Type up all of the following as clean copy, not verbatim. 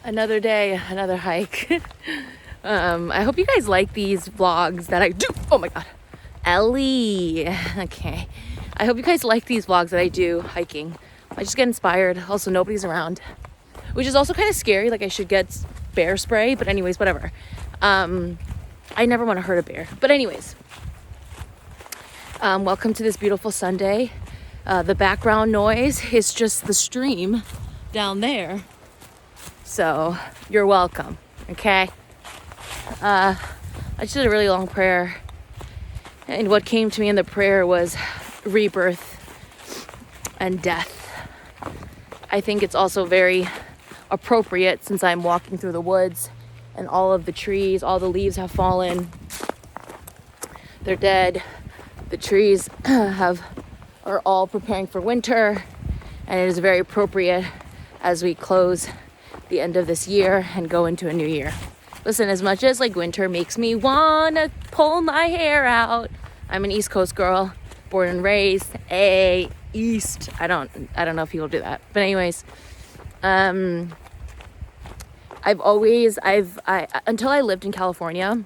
Another day, another hike. I hope you guys like these vlogs that I do. Oh my God, Ellie. Okay. I hope you guys like these vlogs that I do hiking. I just get inspired. Also, nobody's around, which is also kind of scary. Like I should get bear spray, but anyways, whatever. I never want to hurt a bear. But anyways, welcome to this beautiful Sunday. The background noise is just the stream down there. So you're welcome, okay? I just did a really long prayer. And what came to me in the prayer was rebirth and death. I think it's also very appropriate since I'm walking through the woods and all of the trees, all the leaves have fallen. They're dead. The trees are all preparing for winter, and it is very appropriate as we close the end of this year and go into a new year. Listen, as much as like winter makes me wanna pull my hair out, I'm an East Coast girl, born and raised, East. I don't know if people do that, but anyways, until I lived in California,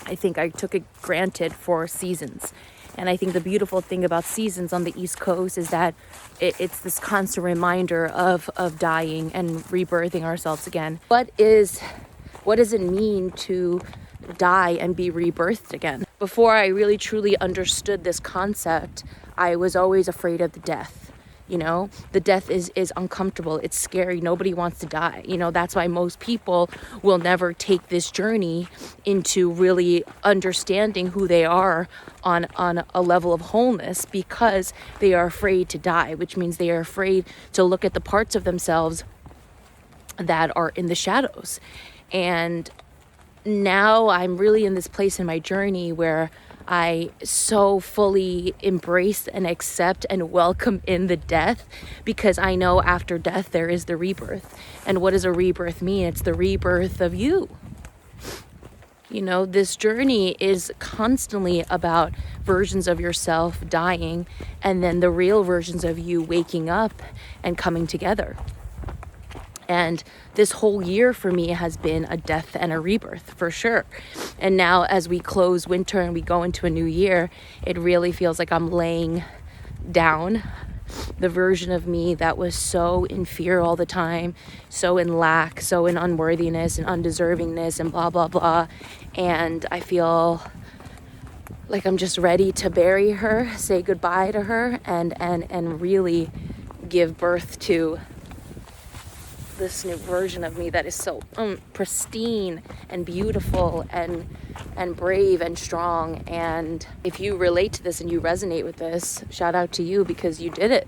I think I took it granted for seasons. And I think the beautiful thing about seasons on the East Coast is that it's this constant reminder of dying and rebirthing ourselves again. What does it mean to die and be rebirthed again? Before I really truly understood this concept, I was always afraid of the death. You know, the death is uncomfortable. It's scary. Nobody wants to die. You know, that's why most people will never take this journey into really understanding who they are on a level of wholeness, because they are afraid to die, which means they are afraid to look at the parts of themselves that are in the shadows. And now I'm really in this place in my journey where I so fully embrace and accept and welcome in the death, because I know after death there is the rebirth. And what does a rebirth mean? It's the rebirth of you. You know, this journey is constantly about versions of yourself dying, and then the real versions of you waking up and coming together. And this whole year for me has been a death and a rebirth, for sure. And now as we close winter and we go into a new year, it really feels like I'm laying down the version of me that was so in fear all the time, so in lack, so in unworthiness and undeservingness and blah, blah, blah. And I feel like I'm just ready to bury her, say goodbye to her, and really give birth to this new version of me that is so pristine and beautiful and brave and strong. And if you relate to this and you resonate with this, shout out to you, because you did it.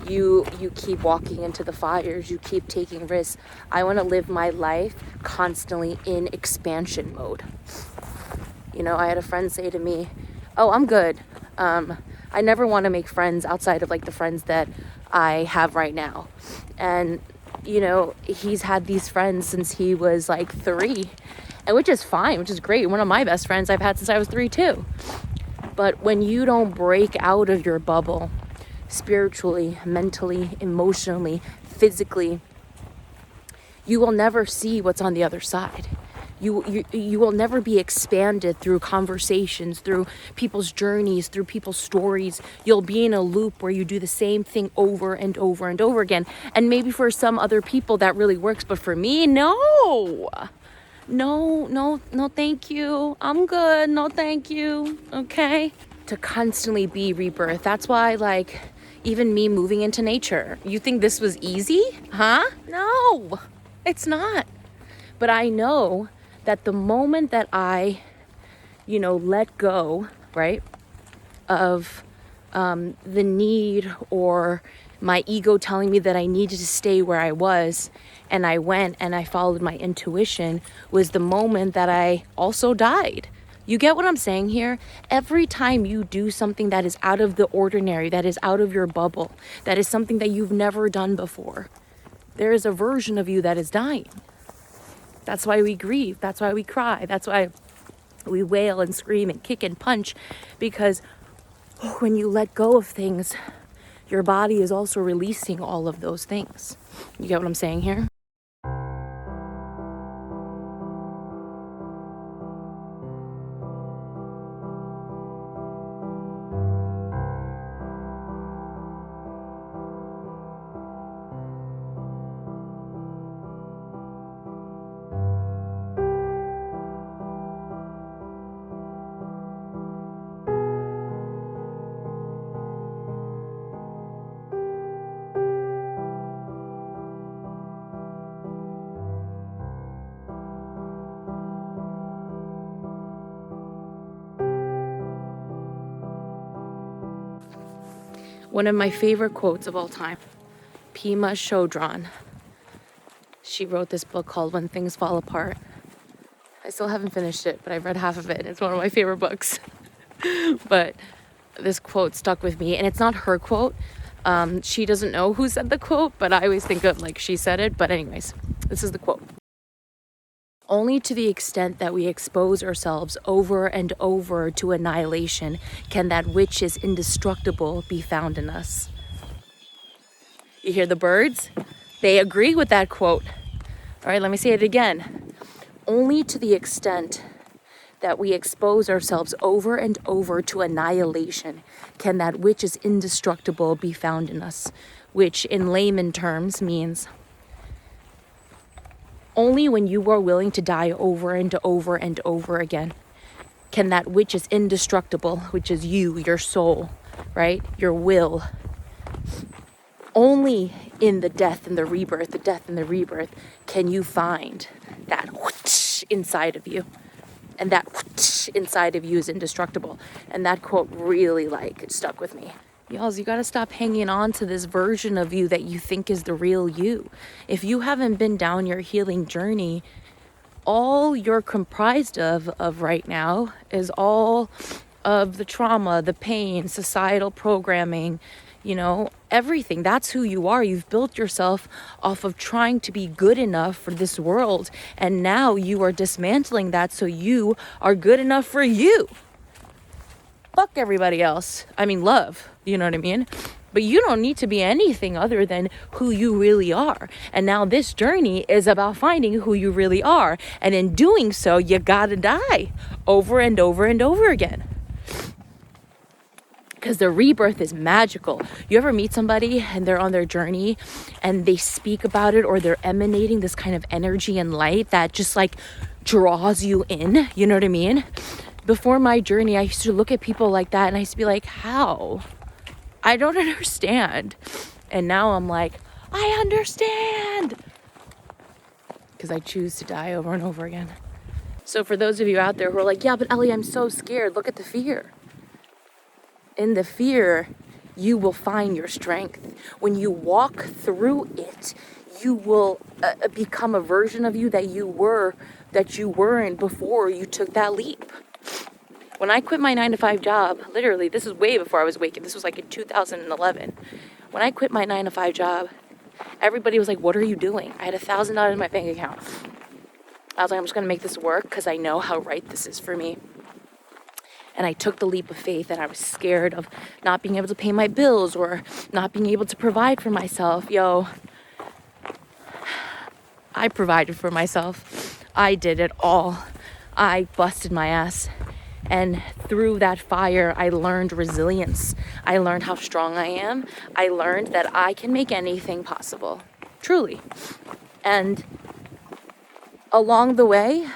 You keep walking into the fires, you keep taking risks. I want to live my life constantly in expansion mode. You know, I had a friend say to me, "Oh, I'm good. I never want to make friends outside of like the friends that I have right now." And you know, he's had these friends since he was like 3, and which is fine, which is great. One of my best friends I've had since I was 3 too. But when you don't break out of your bubble, spiritually, mentally, emotionally, physically, you will never see what's on the other side. You will never be expanded through conversations, through people's journeys, through people's stories. You'll be in a loop where you do the same thing over and over and over again. And maybe for some other people that really works, but for me, no, thank you. I'm good. No, thank you. Okay. To constantly be rebirth. That's why, like, even me moving into nature, you think this was easy? Huh? No, it's not. But I know that the moment that I, let go, right, of the need or my ego telling me that I needed to stay where I was, and I went and I followed my intuition, was the moment that I also died. You get what I'm saying here? Every time you do something that is out of the ordinary, that is out of your bubble, that is something that you've never done before, there is a version of you that is dying. That's why we grieve. That's why we cry. That's why we wail and scream and kick and punch, because when you let go of things, your body is also releasing all of those things. You get what I'm saying here? One of my favorite quotes of all time, Pema Chodron. She wrote this book called When Things Fall Apart. I still haven't finished it, but I've read half of it. It's one of my favorite books. But this quote stuck with me, and it's not her quote. She doesn't know who said the quote, but I always think of like she said it. But anyways, this is the quote. Only to the extent that we expose ourselves over and over to annihilation can that which is indestructible be found in us. You hear the birds? They agree with that quote. All right, let me say it again. Only to the extent that we expose ourselves over and over to annihilation can that which is indestructible be found in us, which in layman terms means only when you are willing to die over and over and over again can that which is indestructible, which is you, your soul, right, your will, only in the death and the rebirth can you find that whoosh inside of you. And that whoosh inside of you is indestructible. And that quote really stuck with me. Y'all, you gotta stop hanging on to this version of you that you think is the real you. If you haven't been down your healing journey, all you're comprised of right now is all of the trauma, the pain, societal programming, everything. That's who you are. You've built yourself off of trying to be good enough for this world. And now you are dismantling that so you are good enough for you. Fuck everybody else. I mean, love. You know what I mean? But you don't need to be anything other than who you really are. And now this journey is about finding who you really are. And in doing so, you gotta die over and over and over again. Because the rebirth is magical. You ever meet somebody and they're on their journey and they speak about it, or they're emanating this kind of energy and light that just draws you in? You know what I mean? Before my journey, I used to look at people like that and I used to be like, how? I don't understand. And now I'm like, I understand. Because I choose to die over and over again. So for those of you out there who are like, yeah, but Ellie, I'm so scared. Look at the fear. In the fear, you will find your strength. When you walk through it, you will become a version of you that you weren't before you took that leap. When I quit my 9-to-5 job, literally, this is way before I was waking. This was in 2011. When I quit my 9-to-5 job, everybody was like, what are you doing? I had $1,000 in my bank account. I was like, I'm just going to make this work because I know how right this is for me. And I took the leap of faith, and I was scared of not being able to pay my bills or not being able to provide for myself. Yo, I provided for myself. I did it all. I busted my ass. And through that fire, I learned resilience. I learned how strong I am. I learned that I can make anything possible. Truly. And along the way,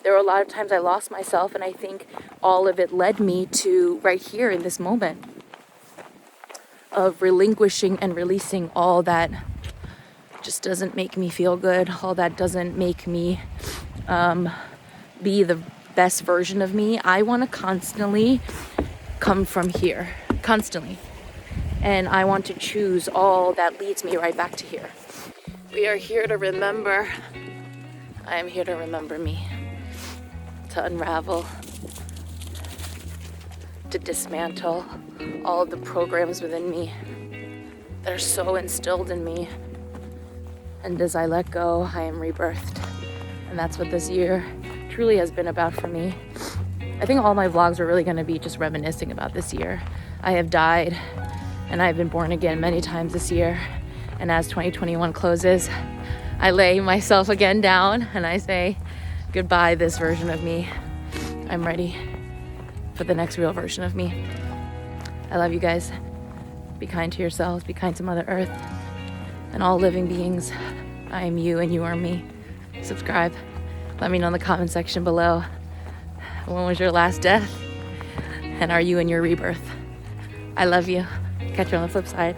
there were a lot of times I lost myself, and I think all of it led me to right here in this moment of relinquishing and releasing all that just doesn't make me feel good, all that doesn't make me be the best version of me. I want to constantly come from here, constantly. And I want to choose all that leads me right back to here. We are here to remember. I am here to remember me. To unravel, to dismantle all of the programs within me that are so instilled in me. And as I let go, I am rebirthed. And that's what this year truly has been about for me. I think all my vlogs are really going to be just reminiscing about this year. I have died and I've been born again many times this year. And as 2021 closes, I lay myself again down and I say, goodbye, this version of me. I'm ready for the next real version of me. I love you guys. Be kind to yourselves. Be kind to Mother Earth and all living beings. I am you and you are me. Subscribe. Let me know in the comment section below. When was your last death? And are you in your rebirth? I love you. Catch you on the flip side.